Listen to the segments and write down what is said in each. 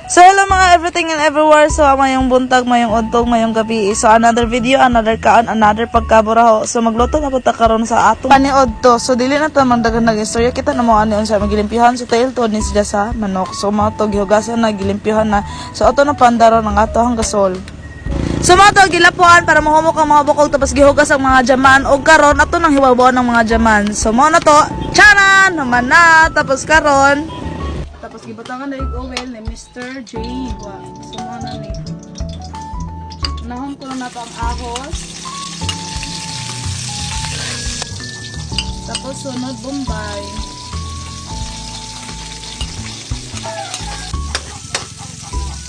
So hello mga everything and everywhere. So mayong buntag, mayong untog, mayong gabi. So another video, another kaon, another pagkaburaho. So magluto na punta karon sa atong paniod to. So dili na ta mandagan nag-istorya, kita na mo ani unsa magilimpihan so tail to ni sila sa manok. So mga to gihugasan na gilimpihan na. So ato na pandaro ng ato hang gasol. So mga to gilapuan para mahumok ang mga bukog tapos gihugas ang mga jaman og karon ato nang hiwabawan ng mga jaman. So mo na to, charan naman na tapos karon tapos gibutangan na yung oil ni Mr. J. So mga na ni nahon ko na to ang ahos. Tapos sunod bombay.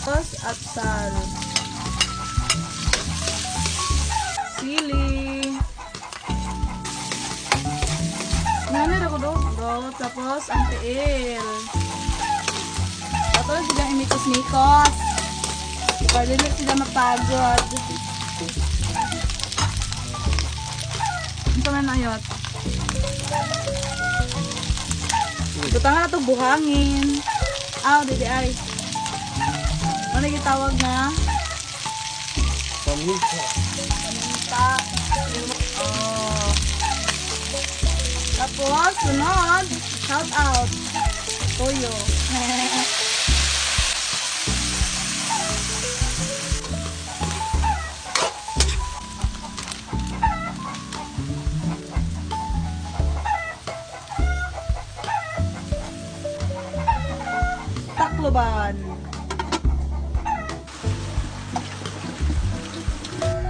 Tapos atsal. Sili. Nanay ako do. Tapos ang tiil. Tapos sila imikos-mikos. Para din sila mapagod. Ito na ayot. Butangan na ito buhangin. Didi ay. Ano gitawag na? Paminta. Tapos, sunod. Shout out. Toyo. Takloban.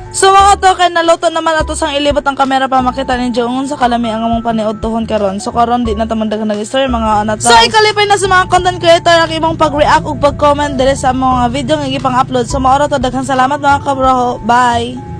So mga to, kay naluto naman ato sang ilibot ang kamera pa makita ni Jongon sa kalami ang among paniod tuhon karon. So karon di na tamandagan nag-story mga anak. So ikalipay na sa mga content creator ang imong pag-react ug pag-comment diri sa mga video nga ipang-upload. So maoro to, daghang salamat mga kabraho. Bye.